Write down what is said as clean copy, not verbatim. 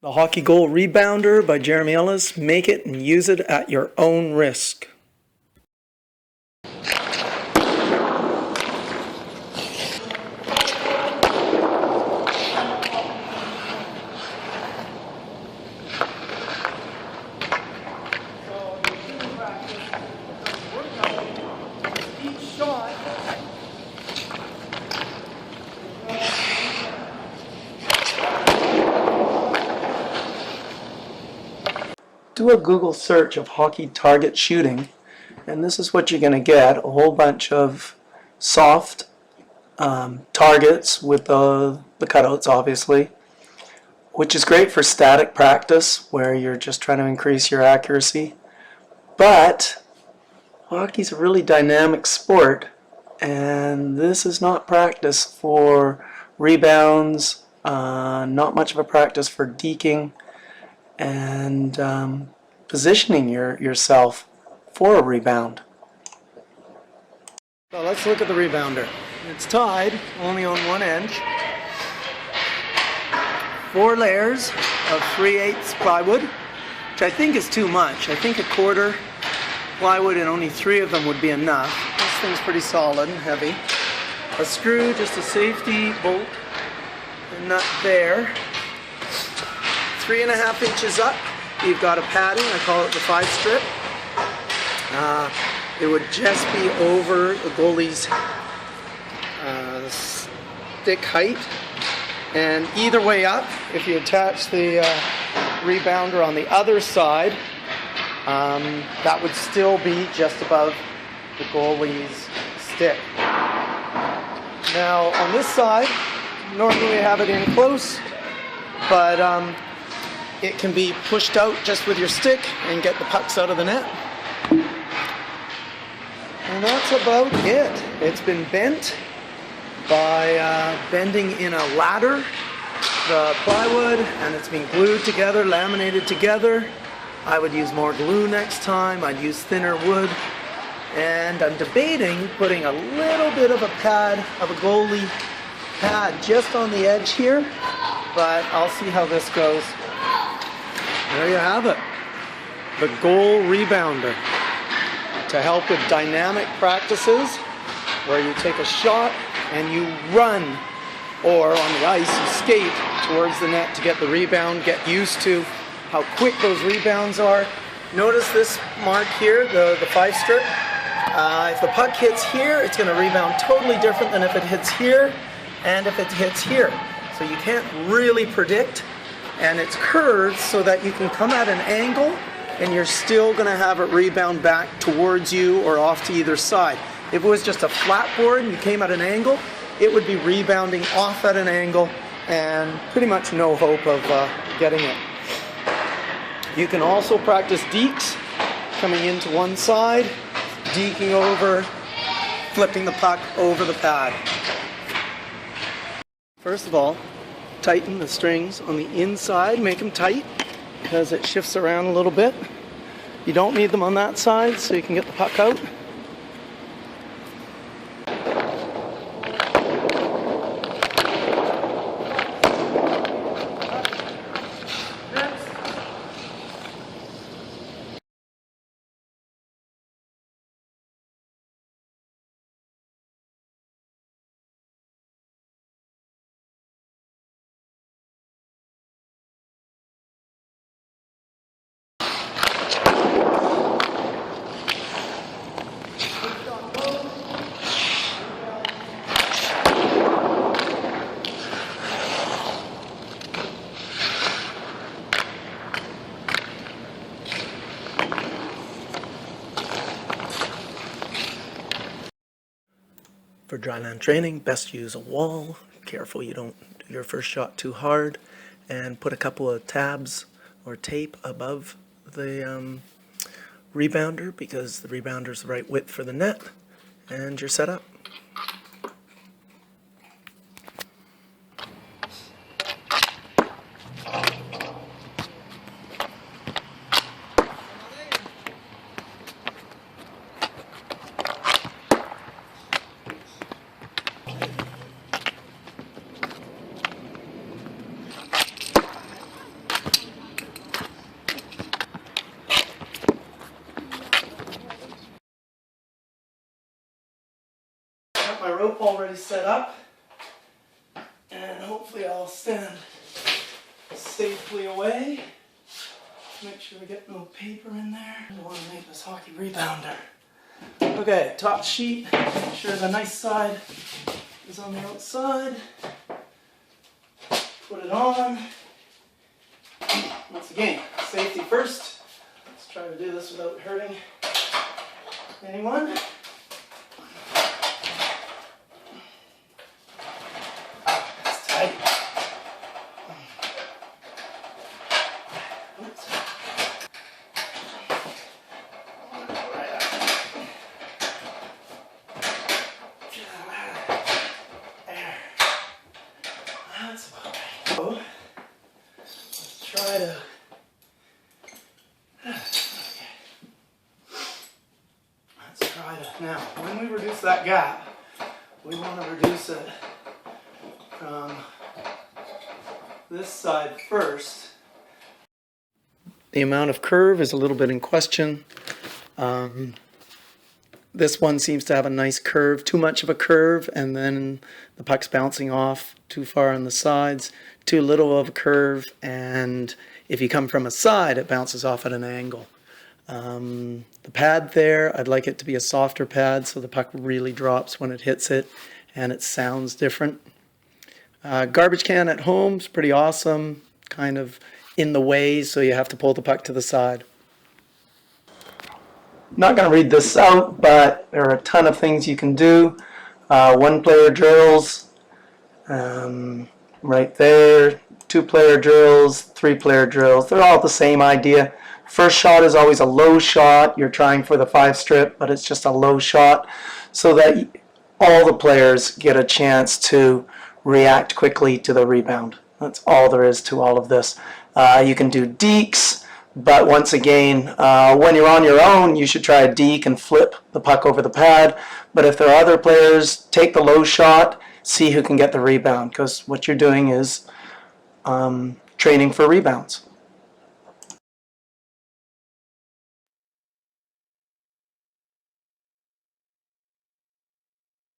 The Hockey Goal Rebounder by Jeremy Ellis. Make it and use it at your own risk. Do a Google search of hockey target shooting, and this is what you're going to get: a whole bunch of soft targets with the cutouts, obviously, which is great for static practice where you're just trying to increase your accuracy. But hockey's a really dynamic sport, and this is not practice for rebounds, not much of a practice for deking and positioning yourself for a rebound. So let's look at the rebounder. It's tied only on one edge. 4 layers of 3/8 plywood, which I think is too much. I think a quarter plywood and only 3 of them would be enough. This thing's pretty solid and heavy. A screw, just a safety bolt, and nut there. 3.5 inches up, you've got a padding. I call it the 5 strip. It would just be over the goalie's stick height. And either way up, if you attach the rebounder on the other side, that would still be just above the goalie's stick. Now on this side, normally we have it in close, but it can be pushed out just with your stick and get the pucks out of the net. And that's about it. It's been bent by bending in a ladder the plywood, and it's been glued together, laminated together. I would use more glue next time. I'd use thinner wood. And I'm debating putting a little bit of a pad, of a goalie pad, just on the edge here, but I'll see how this goes. There you have it, the Goal Rebounder, to help with dynamic practices where you take a shot and you run, or on the ice you skate towards the net to get the rebound, get used to how quick those rebounds are. Notice this mark here, the 5 strip. If the puck hits here, it's going to rebound totally different than if it hits here and if it hits here. So you can't really predict. And it's curved so that you can come at an angle and you're still going to have it rebound back towards you or off to either side. If it was just a flat board and you came at an angle, it would be rebounding off at an angle and pretty much no hope of getting it. You can also practice dekes, coming into one side, deking over, flipping the puck over the pad. First of all, tighten the strings on the inside, make them tight because it shifts around a little bit. You don't need them on that side so you can get the puck out. For dryland training, best use a wall. Careful you don't do your first shot too hard, and put a couple of tabs or tape above the rebounder because the rebounder is the right width for the net, and you're set up. already set up, and hopefully I'll stand safely away. Make sure we get no paper in there. I don't want to make this hockey rebounder. Okay, top sheet. Make sure the nice side is on the outside. Put it on. Once again, safety first. Let's try to do this without hurting anyone. It's tight. Oops. There. That's about right. So, let's try to. Let's try to. Now, when we reduce that gap, we want to reduce it from this side first. The amount of curve is a little bit in question. This one seems to have a nice curve, too much of a curve, and then the puck's bouncing off too far on the sides, too little of a curve, and if you come from a side, it bounces off at an angle. The pad there, I'd like it to be a softer pad so the puck really drops when it hits it and it sounds different. Garbage can at home is pretty awesome, kind of in the way, so you have to pull the puck to the side. Not going to read this out, but there are a ton of things you can do. One-player drills, right there. Two-player drills, three-player drills. They're all the same idea. First shot is always a low shot. You're trying for the 5-strip, but it's just a low shot so that all the players get a chance to react quickly to the rebound. That's all there is to all of this. You can do dekes, but once again, when you're on your own, you should try a deke and flip the puck over the pad. But if there are other players, take the low shot, see who can get the rebound, because what you're doing is training for rebounds.